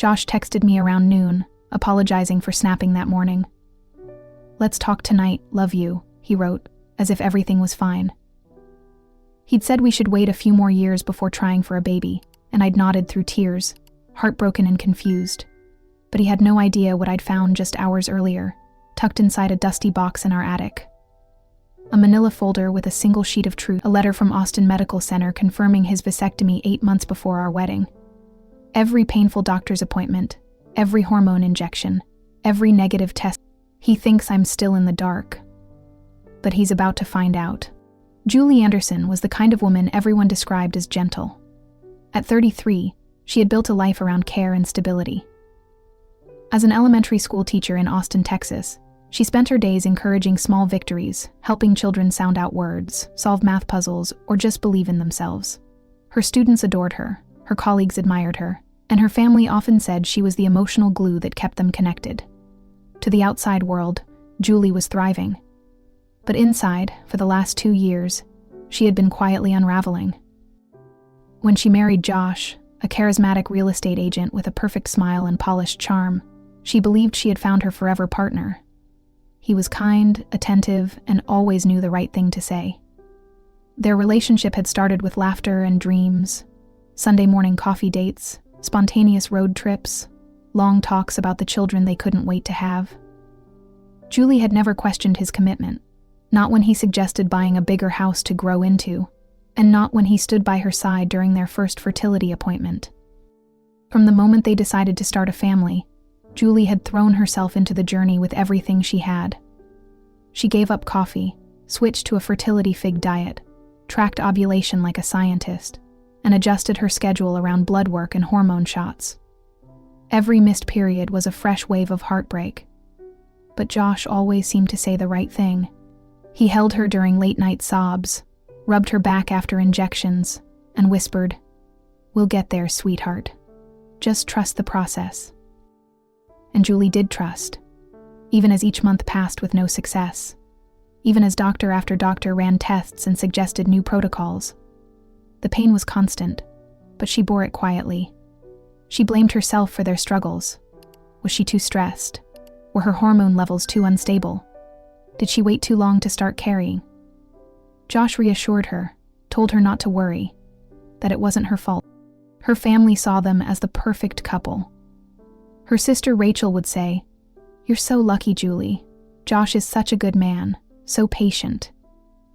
Josh texted me around noon, apologizing for snapping that morning. "Let's talk tonight, love you," he wrote, as if everything was fine. He'd said we should wait a few more years before trying for a baby, and I'd nodded through tears, heartbroken and confused. But he had no idea what I'd found just hours earlier, tucked inside a dusty box in our attic. A manila folder with a single sheet of truth, a letter from Austin Medical Center confirming his vasectomy 8 months before our wedding. Every painful doctor's appointment, every hormone injection, every negative test. He thinks I'm still in the dark. But he's about to find out. Julie Anderson was the kind of woman everyone described as gentle. At 33, she had built a life around care and stability. As an elementary school teacher in Austin, Texas, she spent her days encouraging small victories, helping children sound out words, solve math puzzles, or just believe in themselves. Her students adored her, her colleagues admired her, and her family often said she was the emotional glue that kept them connected. To the outside world, Julie was thriving. But inside, for the last 2 years, she had been quietly unraveling. When she married Josh, a charismatic real estate agent with a perfect smile and polished charm, she believed she had found her forever partner. He was kind, attentive, and always knew the right thing to say. Their relationship had started with laughter and dreams, Sunday morning coffee dates, spontaneous road trips, long talks about the children they couldn't wait to have. Julie had never questioned his commitment, not when he suggested buying a bigger house to grow into, and not when he stood by her side during their first fertility appointment. From the moment they decided to start a family, Julie had thrown herself into the journey with everything she had. She gave up coffee, switched to a fertility fig diet, tracked ovulation like a scientist, and adjusted her schedule around blood work and hormone shots. Every missed period was a fresh wave of heartbreak. But Josh always seemed to say the right thing. He held her during late-night sobs, rubbed her back after injections, and whispered, "We'll get there, sweetheart. Just trust the process." And Julie did trust, even as each month passed with no success, even as doctor after doctor ran tests and suggested new protocols. The pain was constant, but she bore it quietly. She blamed herself for their struggles. Was she too stressed? Were her hormone levels too unstable? Did she wait too long to start carrying? Josh reassured her, told her not to worry, that it wasn't her fault. Her family saw them as the perfect couple. Her sister Rachel would say, "You're so lucky, Julie. Josh is such a good man, so patient."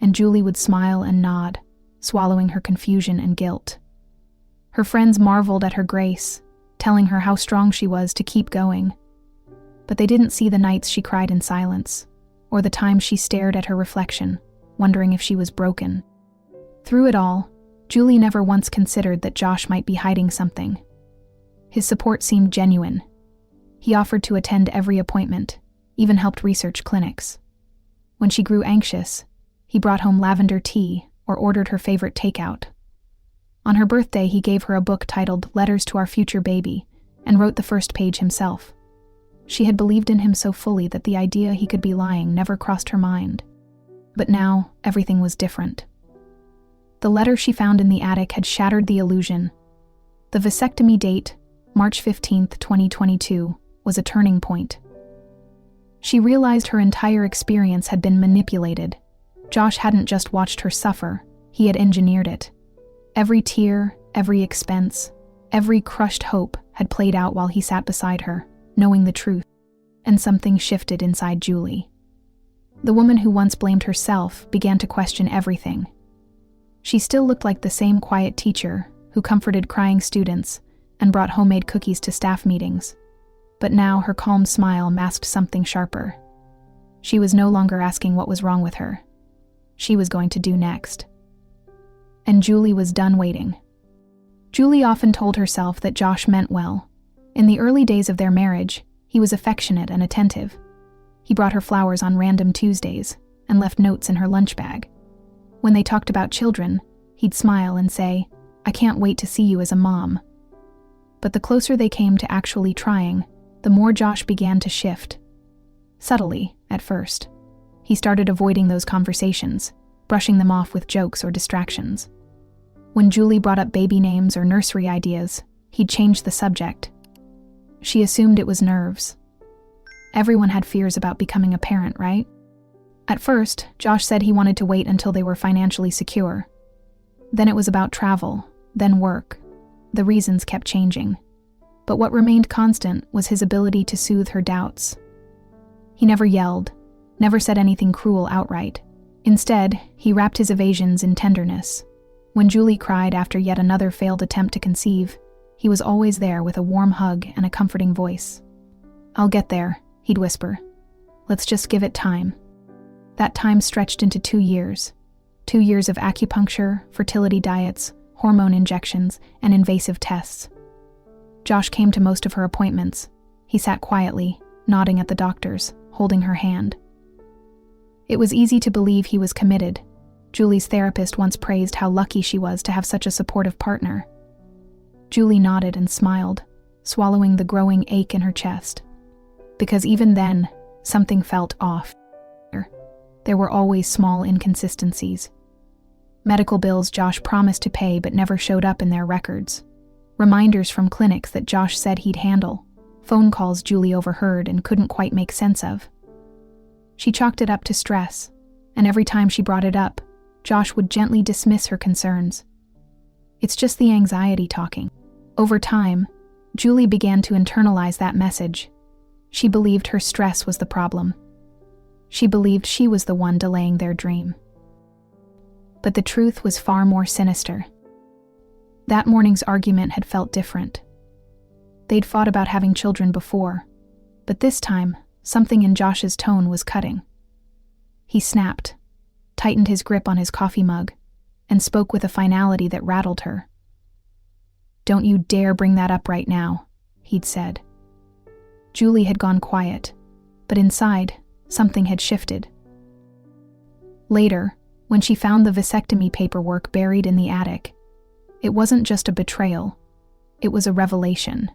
And Julie would smile and nod, swallowing her confusion and guilt. Her friends marveled at her grace, telling her how strong she was to keep going. But they didn't see the nights she cried in silence, or the times she stared at her reflection, wondering if she was broken. Through it all, Julie never once considered that Josh might be hiding something. His support seemed genuine. He offered to attend every appointment, even helped research clinics. When she grew anxious, he brought home lavender tea or ordered her favorite takeout. On her birthday, he gave her a book titled Letters to Our Future Baby and wrote the first page himself. She had believed in him so fully that the idea he could be lying never crossed her mind. But now, everything was different. The letter she found in the attic had shattered the illusion. The vasectomy date, March 15, 2022, was a turning point. She realized her entire experience had been manipulated. Josh hadn't just watched her suffer, he had engineered it. Every tear, every expense, every crushed hope had played out while he sat beside her, knowing the truth. And something shifted inside Julie. The woman who once blamed herself began to question everything. She still looked like the same quiet teacher who comforted crying students and brought homemade cookies to staff meetings. But now her calm smile masked something sharper. She was no longer asking what was wrong with her. She was going to do next. And Julie was done waiting. Julie often told herself that Josh meant well. In the early days of their marriage, he was affectionate and attentive. He brought her flowers on random Tuesdays and left notes in her lunch bag. When they talked about children, he'd smile and say, "I can't wait to see you as a mom." But the closer they came to actually trying, the more Josh began to shift. Subtly, at first. He started avoiding those conversations, brushing them off with jokes or distractions. When Julie brought up baby names or nursery ideas, he'd change the subject. She assumed it was nerves. Everyone had fears about becoming a parent, right? At first, Josh said he wanted to wait until they were financially secure. Then it was about travel, then work. The reasons kept changing. But what remained constant was his ability to soothe her doubts. He never yelled, never said anything cruel outright. Instead, he wrapped his evasions in tenderness. When Julie cried after yet another failed attempt to conceive, he was always there with a warm hug and a comforting voice. "I'll get there," he'd whisper. "Let's just give it time." That time stretched into 2 years. 2 years of acupuncture, fertility diets, hormone injections, and invasive tests. Josh came to most of her appointments. He sat quietly, nodding at the doctors, holding her hand. It was easy to believe he was committed. Julie's therapist once praised how lucky she was to have such a supportive partner. Julie nodded and smiled, swallowing the growing ache in her chest. Because even then, something felt off. There were always small inconsistencies. Medical bills Josh promised to pay but never showed up in their records. Reminders from clinics that Josh said he'd handle. Phone calls Julie overheard and couldn't quite make sense of. She chalked it up to stress, and every time she brought it up, Josh would gently dismiss her concerns. "It's just the anxiety talking." Over time, Julie began to internalize that message. She believed her stress was the problem. She believed she was the one delaying their dream. But the truth was far more sinister. That morning's argument had felt different. They'd fought about having children before, but this time, something in Josh's tone was cutting. He snapped, tightened his grip on his coffee mug, and spoke with a finality that rattled her. "Don't you dare bring that up right now," he'd said. Julie had gone quiet, but inside, something had shifted. Later, when she found the vasectomy paperwork buried in the attic, it wasn't just a betrayal, it was a revelation.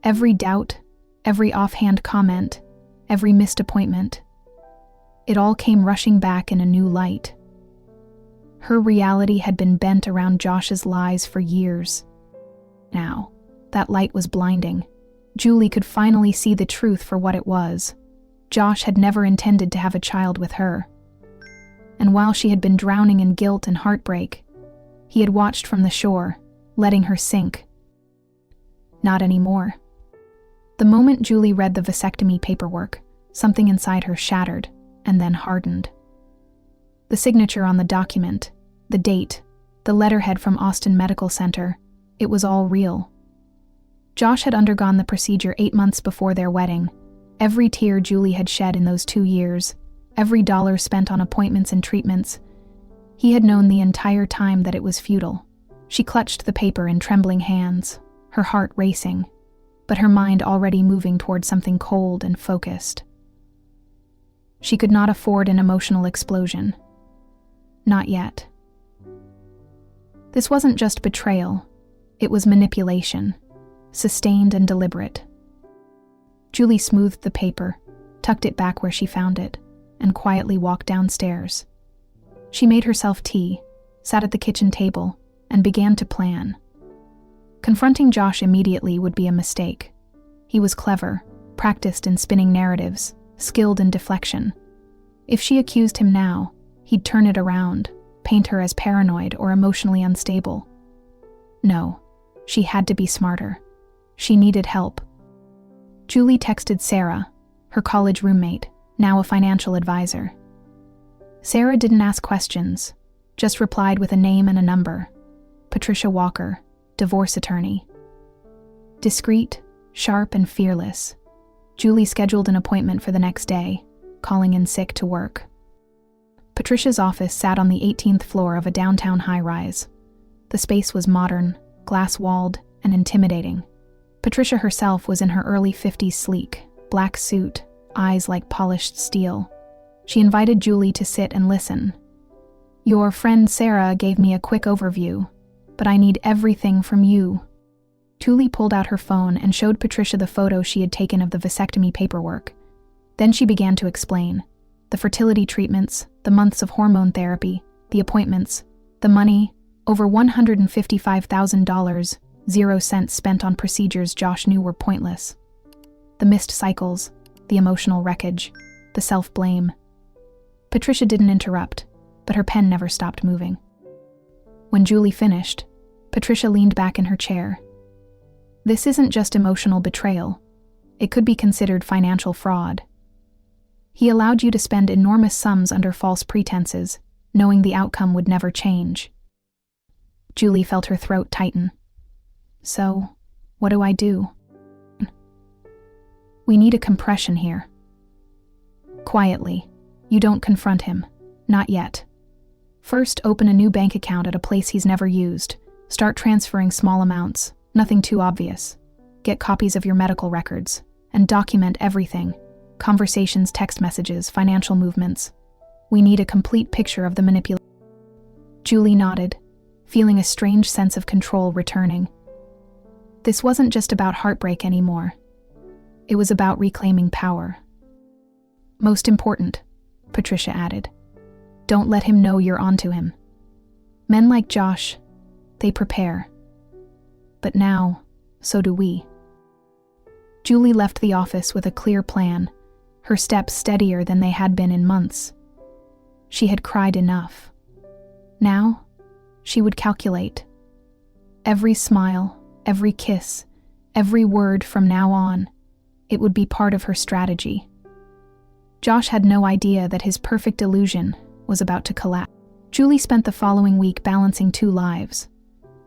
Every doubt, every offhand comment, every missed appointment, it all came rushing back in a new light. Her reality had been bent around Josh's lies for years. Now, that light was blinding. Julie could finally see the truth for what it was. Josh had never intended to have a child with her. And while she had been drowning in guilt and heartbreak, he had watched from the shore, letting her sink. Not anymore. The moment Julie read the vasectomy paperwork, something inside her shattered and then hardened. The signature on the document, the date, the letterhead from Austin Medical Center, it was all real. Josh had undergone the procedure 8 months before their wedding. Every tear Julie had shed in those 2 years, every dollar spent on appointments and treatments, he had known the entire time that it was futile. She clutched the paper in trembling hands, her heart racing, but her mind already moving toward something cold and focused. She could not afford an emotional explosion. Not yet. This wasn't just betrayal, it was manipulation, sustained and deliberate. Julie smoothed the paper, tucked it back where she found it, and quietly walked downstairs. She made herself tea, sat at the kitchen table, and began to plan. Confronting Josh immediately would be a mistake. He was clever, practiced in spinning narratives, skilled in deflection. If she accused him now, he'd turn it around, paint her as paranoid or emotionally unstable. No, she had to be smarter. She needed help. Julie texted Sarah, her college roommate, now a financial advisor. Sarah didn't ask questions, just replied with a name and a number. Patricia Walker, divorce attorney. Discreet, sharp, and fearless, Julie scheduled an appointment for the next day, calling in sick to work. Patricia's office sat on the 18th floor of a downtown high-rise. The space was modern, glass-walled, and intimidating. Patricia herself was in her early 50s, sleek, black suit, eyes like polished steel. She invited Julie to sit and listen. "Your friend Sarah gave me a quick overview, but I need everything from you." Julie pulled out her phone and showed Patricia the photo she had taken of the vasectomy paperwork. Then she began to explain. The fertility treatments, the months of hormone therapy, the appointments, the money, over $155,000, 0 cents spent on procedures Josh knew were pointless. The missed cycles, the emotional wreckage, the self-blame. Patricia didn't interrupt, but her pen never stopped moving. When Julie finished, Patricia leaned back in her chair. This isn't just emotional betrayal. It could be considered financial fraud. He allowed you to spend enormous sums under false pretenses, knowing the outcome would never change. Julie felt her throat tighten. So, what do I do? We need a compression here. Quietly. You don't confront him. Not yet. First, open a new bank account at a place he's never used. Start transferring small amounts, nothing too obvious. Get copies of your medical records, and document everything. Conversations, text messages, financial movements. We need a complete picture of the manipulation. Julie nodded, feeling a strange sense of control returning. This wasn't just about heartbreak anymore. It was about reclaiming power. Most important, Patricia added, don't let him know you're onto him. Men like Josh, they prepare. But now, so do we. Julie left the office with a clear plan, her steps steadier than they had been in months. She had cried enough. Now, she would calculate. Every smile, every kiss, every word from now on, it would be part of her strategy. Josh had no idea that his perfect illusion was about to collapse. Julie spent the following week balancing two lives,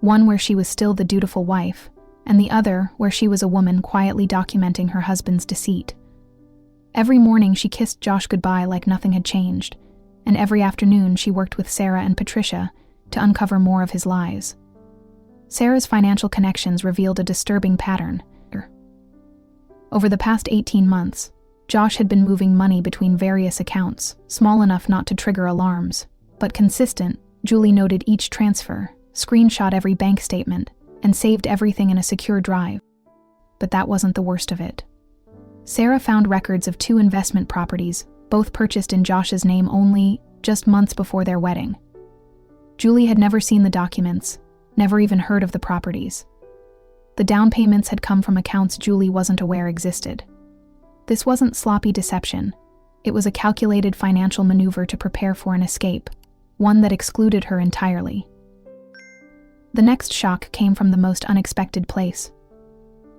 one where she was still the dutiful wife, and the other where she was a woman quietly documenting her husband's deceit. Every morning she kissed Josh goodbye like nothing had changed, and every afternoon she worked with Sarah and Patricia to uncover more of his lies. Sarah's financial connections revealed a disturbing pattern. Over the past 18 months, Josh had been moving money between various accounts, small enough not to trigger alarms, but consistent. Julie noted each transfer, screenshot every bank statement, and saved everything in a secure drive. But that wasn't the worst of it. Sarah found records of 2 investment properties, both purchased in Josh's name only just months before their wedding. Julie had never seen the documents, never even heard of the properties. The down payments had come from accounts Julie wasn't aware existed. This wasn't sloppy deception. It was a calculated financial maneuver to prepare for an escape, one that excluded her entirely. The next shock came from the most unexpected place.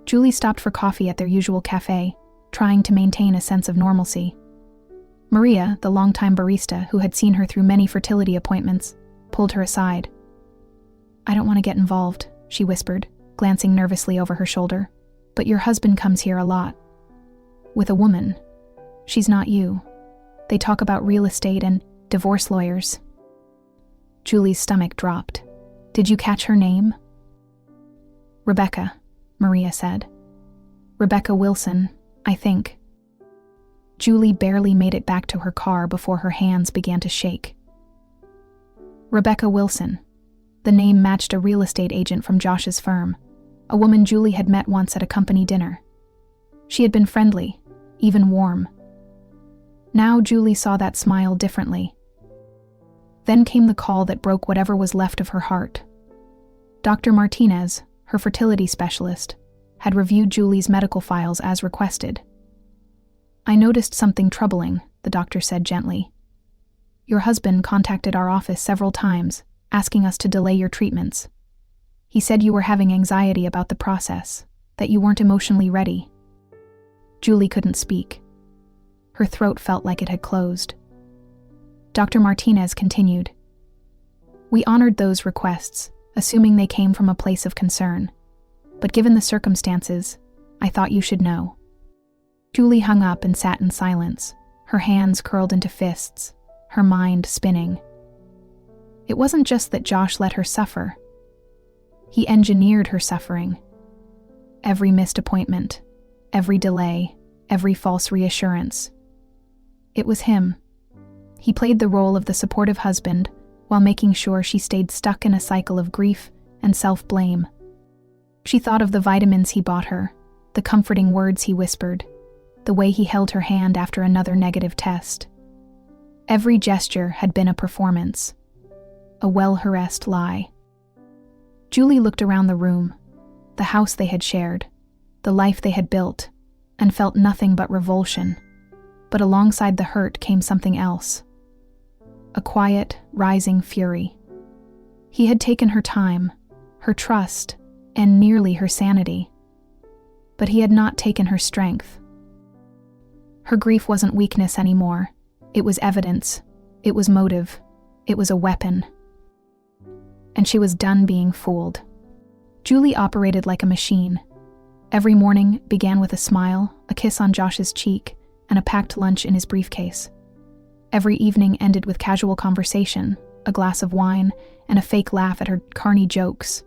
Julie stopped for coffee at their usual cafe, trying to maintain a sense of normalcy. Maria, the longtime barista who had seen her through many fertility appointments, pulled her aside. "I don't want to get involved," she whispered, glancing nervously over her shoulder. "But your husband comes here a lot. With a woman. She's not you. They talk about real estate and divorce lawyers." Julie's stomach dropped. "Did you catch her name?" "Rebecca," Maria said. "Rebecca Wilson, I think." Julie barely made it back to her car before her hands began to shake. Rebecca Wilson. The name matched a real estate agent from Josh's firm, a woman Julie had met once at a company dinner. She had been friendly, even warm. Now Julie saw that smile differently. Then came the call that broke whatever was left of her heart. Dr. Martinez, her fertility specialist, had reviewed Julie's medical files as requested. "I noticed something troubling," the doctor said gently. "Your husband contacted our office several times, asking us to delay your treatments. He said you were having anxiety about the process, that you weren't emotionally ready." Julie couldn't speak. Her throat felt like it had closed. Dr. Martinez continued. "We honored those requests, assuming they came from a place of concern. But given the circumstances, I thought you should know." Julie hung up and sat in silence, her hands curled into fists, her mind spinning. It wasn't just that Josh let her suffer. He engineered her suffering. Every missed appointment, every delay, every false reassurance. It was him. He played the role of the supportive husband while making sure she stayed stuck in a cycle of grief and self-blame. She thought of the vitamins he bought her, the comforting words he whispered, the way he held her hand after another negative test. Every gesture had been a performance, a well-harassed lie. Julie looked around the room, the house they had shared, the life they had built, and felt nothing but revulsion. But alongside the hurt came something else. A quiet, rising fury. He had taken her time, her trust, and nearly her sanity. But he had not taken her strength. Her grief wasn't weakness anymore. It was evidence. It was motive. It was a weapon. And she was done being fooled. Julie operated like a machine. Every morning began with a smile, a kiss on Josh's cheek, and a packed lunch in his briefcase. Every evening ended with casual conversation, a glass of wine, and a fake laugh at her carny jokes.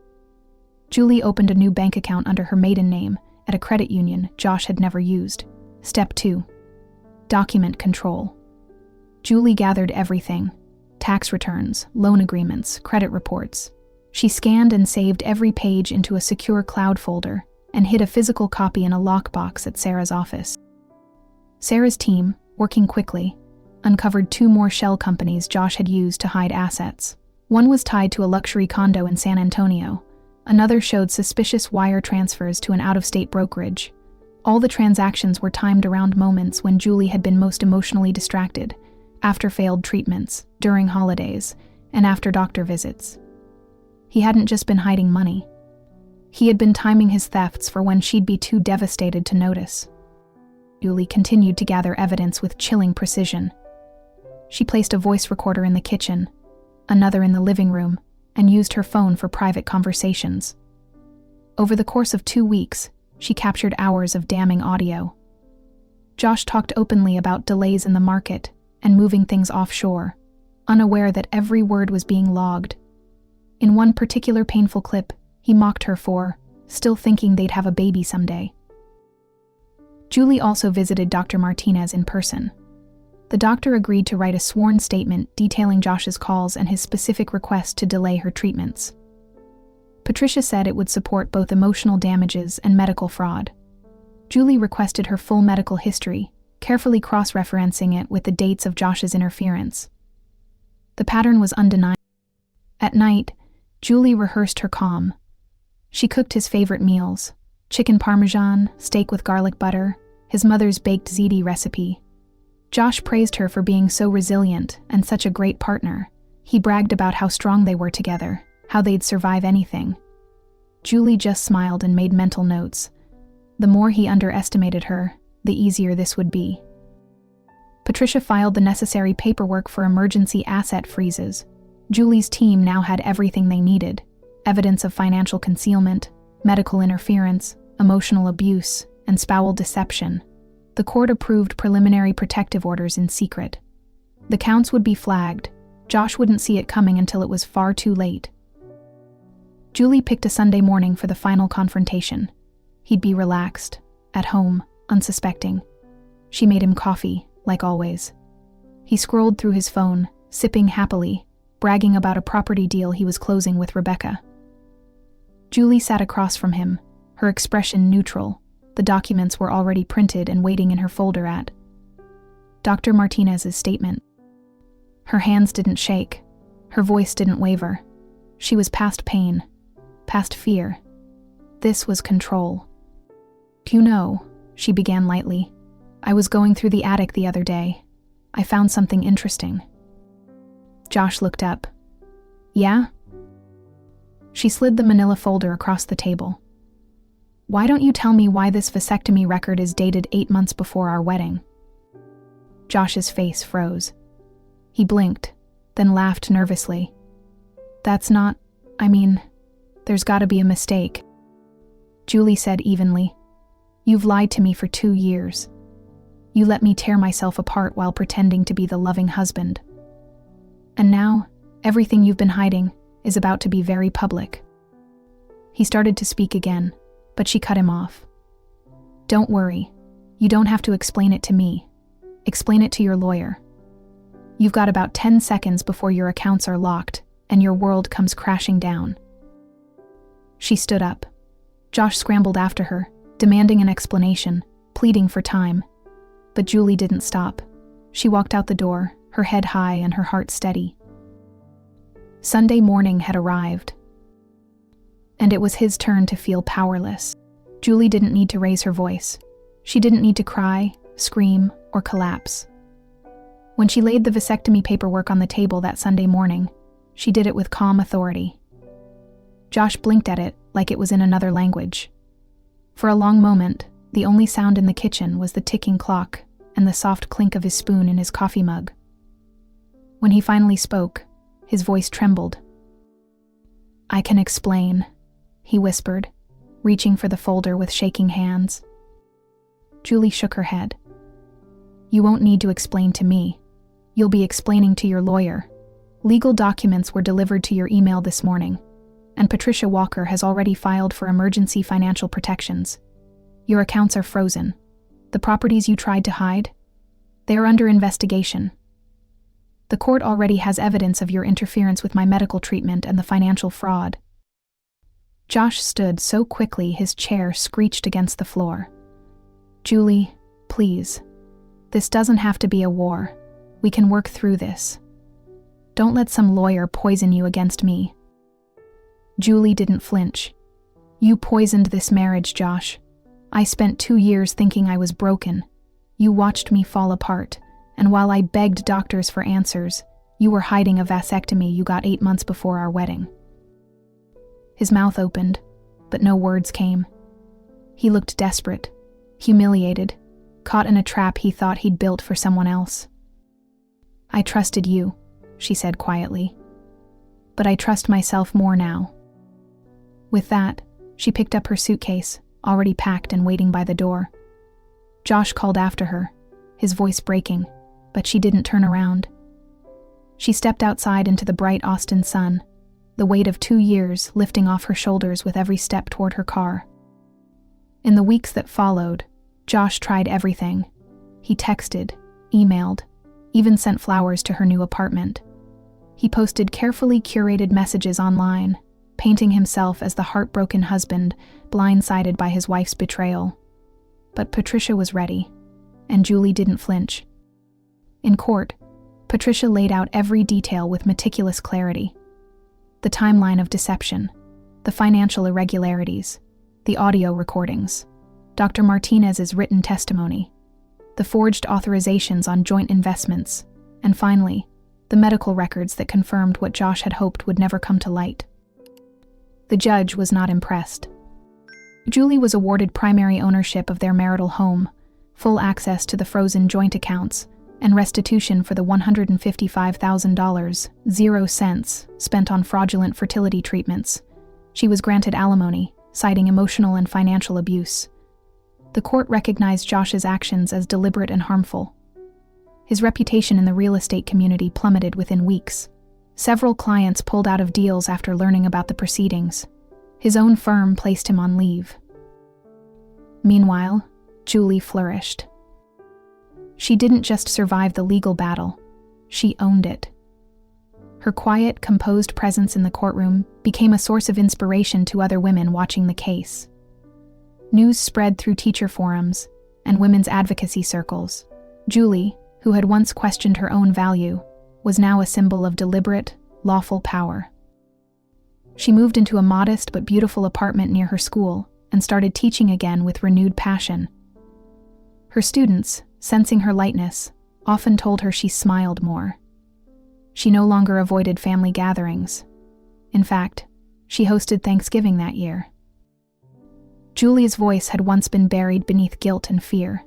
Julie opened a new bank account under her maiden name at a credit union Josh had never used. Step 2. Document control. Julie gathered everything: tax returns, loan agreements, credit reports. She scanned and saved every page into a secure cloud folder and hid a physical copy in a lockbox at Sarah's office. Sarah's team, working quickly, uncovered 2 more shell companies Josh had used to hide assets. One was tied to a luxury condo in San Antonio. Another showed suspicious wire transfers to an out-of-state brokerage. All the transactions were timed around moments when Julie had been most emotionally distracted, after failed treatments, during holidays, and after doctor visits. He hadn't just been hiding money. He had been timing his thefts for when she'd be too devastated to notice. Julie continued to gather evidence with chilling precision. She placed a voice recorder in the kitchen, another in the living room, and used her phone for private conversations. Over the course of 2 weeks, she captured hours of damning audio. Josh talked openly about delays in the market and moving things offshore, unaware that every word was being logged. In one particular painful clip, he mocked her for still thinking they'd have a baby someday. Julie also visited Dr. Martinez in person. The doctor agreed to write a sworn statement detailing Josh's calls and his specific request to delay her treatments. Patricia said it would support both emotional damages and medical fraud. Julie requested her full medical history, carefully cross-referencing it with the dates of Josh's interference. The pattern was undeniable. At night, Julie rehearsed her calm. She cooked his favorite meals: chicken parmesan, steak with garlic butter, his mother's baked ziti recipe. Josh praised her for being so resilient and such a great partner. He bragged about how strong they were together, how they'd survive anything. Julie just smiled and made mental notes. The more he underestimated her, the easier this would be. Patricia filed the necessary paperwork for emergency asset freezes. Julie's team now had everything they needed: evidence of financial concealment, medical interference, emotional abuse, and spousal deception. The court approved preliminary protective orders in secret. The counts would be flagged. Josh wouldn't see it coming until it was far too late. Julie picked a Sunday morning for the final confrontation. He'd be relaxed, at home, unsuspecting. She made him coffee, like always. He scrolled through his phone, sipping happily, bragging about a property deal he was closing with Rebecca. Julie sat across from him, her expression neutral. The documents were already printed and waiting in her folder at Dr. Martinez's statement. Her hands didn't shake. Her voice didn't waver. She was past pain, past fear. This was control. "You know," she began lightly, "I was going through the attic the other day. I found something interesting." Josh looked up. "Yeah?" She slid the manila folder across the table. "Why don't you tell me why this vasectomy record is dated 8 months before our wedding?" Josh's face froze. He blinked, then laughed nervously. "That's not, there's gotta be a mistake." Julie said evenly, "You've lied to me for 2 years. You let me tear myself apart while pretending to be the loving husband. And now, everything you've been hiding is about to be very public." He started to speak again, but she cut him off. "Don't worry. You don't have to explain it to me. Explain it to your lawyer. You've got about 10 seconds before your accounts are locked and your world comes crashing down." She stood up. Josh scrambled after her, demanding an explanation, pleading for time. But Julie didn't stop. She walked out the door, her head high and her heart steady. Sunday morning had arrived. And it was his turn to feel powerless. Julie didn't need to raise her voice. She didn't need to cry, scream, or collapse. When she laid the vasectomy paperwork on the table that Sunday morning, she did it with calm authority. Josh blinked at it like it was in another language. For a long moment, the only sound in the kitchen was the ticking clock and the soft clink of his spoon in his coffee mug. When he finally spoke, his voice trembled. "I can explain," he whispered, reaching for the folder with shaking hands. Julie shook her head. "You won't need to explain to me. You'll be explaining to your lawyer. Legal documents were delivered to your email this morning, and Patricia Walker has already filed for emergency financial protections. Your accounts are frozen. The properties you tried to hide? They are under investigation. The court already has evidence of your interference with my medical treatment and the financial fraud." Josh stood so quickly his chair screeched against the floor. "Julie, please. This doesn't have to be a war. We can work through this. Don't let some lawyer poison you against me." Julie didn't flinch. "You poisoned this marriage, Josh. I spent 2 years thinking I was broken. You watched me fall apart, and while I begged doctors for answers, you were hiding a vasectomy you got 8 months before our wedding." His mouth opened, but no words came. He looked desperate, humiliated, caught in a trap he thought he'd built for someone else. "I trusted you," she said quietly. "But I trust myself more now." With that, she picked up her suitcase, already packed and waiting by the door. Josh called after her, his voice breaking, but she didn't turn around. She stepped outside into the bright Austin sun, the weight of 2 years lifting off her shoulders with every step toward her car. In the weeks that followed, Josh tried everything. He texted, emailed, even sent flowers to her new apartment. He posted carefully curated messages online, painting himself as the heartbroken husband blindsided by his wife's betrayal. But Patricia was ready, and Julie didn't flinch. In court, Patricia laid out every detail with meticulous clarity. The timeline of deception, the financial irregularities, the audio recordings, Dr. Martinez's written testimony, the forged authorizations on joint investments, and finally, the medical records that confirmed what Josh had hoped would never come to light. The judge was not impressed. Julie was awarded primary ownership of their marital home, full access to the frozen joint accounts, and restitution for the $155,000, 0 cents, spent on fraudulent fertility treatments. She was granted alimony, citing emotional and financial abuse. The court recognized Josh's actions as deliberate and harmful. His reputation in the real estate community plummeted within weeks. Several clients pulled out of deals after learning about the proceedings. His own firm placed him on leave. Meanwhile, Julie flourished. She didn't just survive the legal battle, she owned it. Her quiet, composed presence in the courtroom became a source of inspiration to other women watching the case. News spread through teacher forums and women's advocacy circles. Julie, who had once questioned her own value, was now a symbol of deliberate, lawful power. She moved into a modest but beautiful apartment near her school and started teaching again with renewed passion. Her students, sensing her lightness, often told her she smiled more. She no longer avoided family gatherings. In fact, she hosted Thanksgiving that year. Julie's voice had once been buried beneath guilt and fear.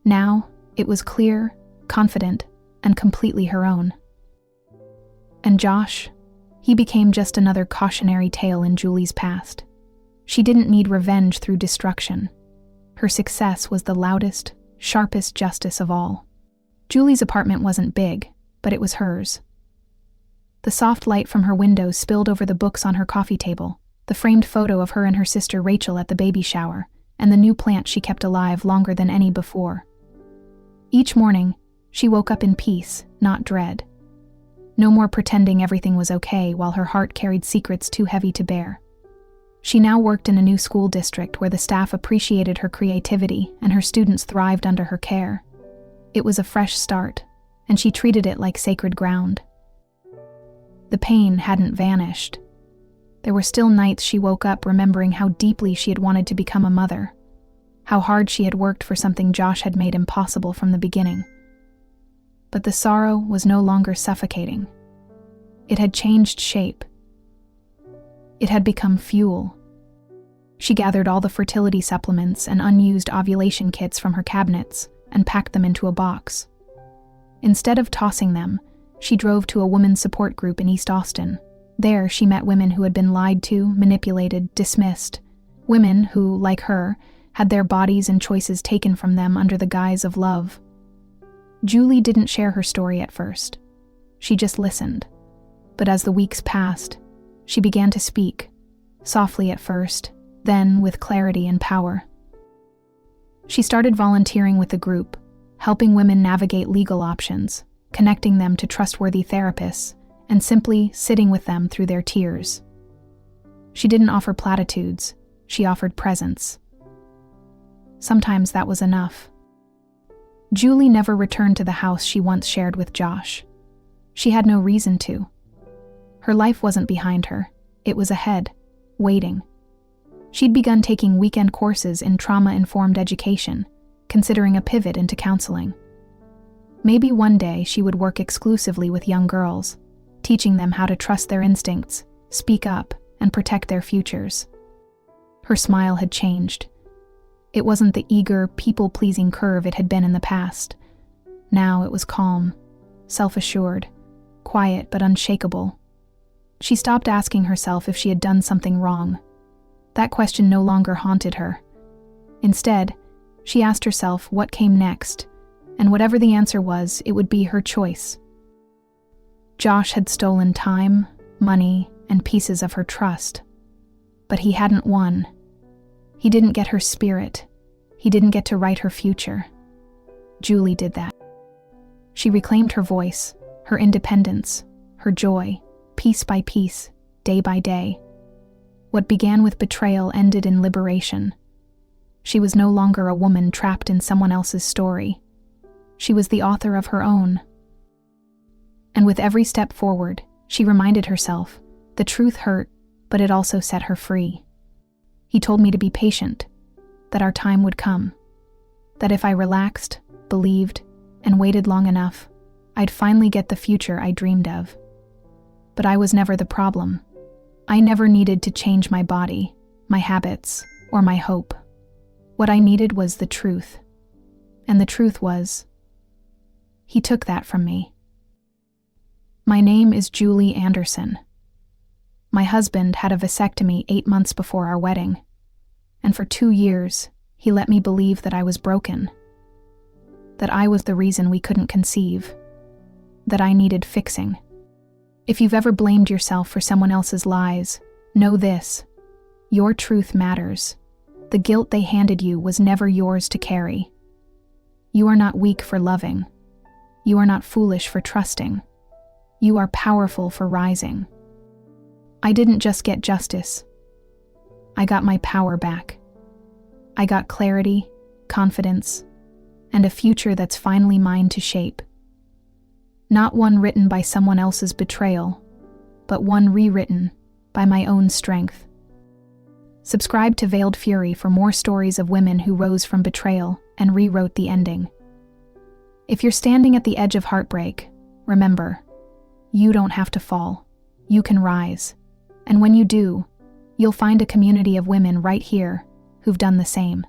Now, it was clear, confident, and completely her own. And Josh, he became just another cautionary tale in Julie's past. She didn't need revenge through destruction. Her success was the loudest, sharpest justice of all. Julie's apartment wasn't big, but it was hers. The soft light from her window spilled over the books on her coffee table, the framed photo of her and her sister Rachel at the baby shower, and the new plant she kept alive longer than any before. Each morning, she woke up in peace, not dread. No more pretending everything was okay while her heart carried secrets too heavy to bear. She now worked in a new school district where the staff appreciated her creativity and her students thrived under her care. It was a fresh start, and she treated it like sacred ground. The pain hadn't vanished. There were still nights she woke up remembering how deeply she had wanted to become a mother, how hard she had worked for something Josh had made impossible from the beginning. But the sorrow was no longer suffocating. It had changed shape. It had become fuel. She gathered all the fertility supplements and unused ovulation kits from her cabinets and packed them into a box. Instead of tossing them, she drove to a women's support group in East Austin. There, she met women who had been lied to, manipulated, dismissed. Women who, like her, had their bodies and choices taken from them under the guise of love. Julie didn't share her story at first. She just listened. But as the weeks passed, she began to speak, softly at first, then with clarity and power. She started volunteering with the group, helping women navigate legal options, connecting them to trustworthy therapists, and simply sitting with them through their tears. She didn't offer platitudes, she offered presence. Sometimes that was enough. Julie never returned to the house she once shared with Josh. She had no reason to. Her life wasn't behind her, it was ahead, waiting. She'd begun taking weekend courses in trauma-informed education, considering a pivot into counseling. Maybe one day she would work exclusively with young girls, teaching them how to trust their instincts, speak up, and protect their futures. Her smile had changed. It wasn't the eager, people-pleasing curve it had been in the past. Now it was calm, self-assured, quiet but unshakable. She stopped asking herself if she had done something wrong. That question no longer haunted her. Instead, she asked herself what came next, and whatever the answer was, it would be her choice. Josh had stolen time, money, and pieces of her trust. But he hadn't won. He didn't get her spirit. He didn't get to write her future. Julie did that. She reclaimed her voice, her independence, her joy, piece by piece, day by day. What began with betrayal ended in liberation. She was no longer a woman trapped in someone else's story. She was the author of her own. And with every step forward, she reminded herself, the truth hurt, but it also set her free. He told me to be patient, that our time would come, that if I relaxed, believed, and waited long enough, I'd finally get the future I dreamed of. But I was never the problem. I never needed to change my body, my habits, or my hope. What I needed was the truth. And the truth was, he took that from me. My name is Julie Anderson. My husband had a vasectomy 8 months before our wedding, and for 2 years, he let me believe that I was broken, that I was the reason we couldn't conceive, that I needed fixing. If you've ever blamed yourself for someone else's lies, know this: your truth matters. The guilt they handed you was never yours to carry. You are not weak for loving. You are not foolish for trusting. You are powerful for rising. I didn't just get justice. I got my power back. I got clarity, confidence, and a future that's finally mine to shape. Not one written by someone else's betrayal, but one rewritten by my own strength. Subscribe to Veiled Fury for more stories of women who rose from betrayal and rewrote the ending. If you're standing at the edge of heartbreak, remember, you don't have to fall. You can rise. And when you do, you'll find a community of women right here who've done the same.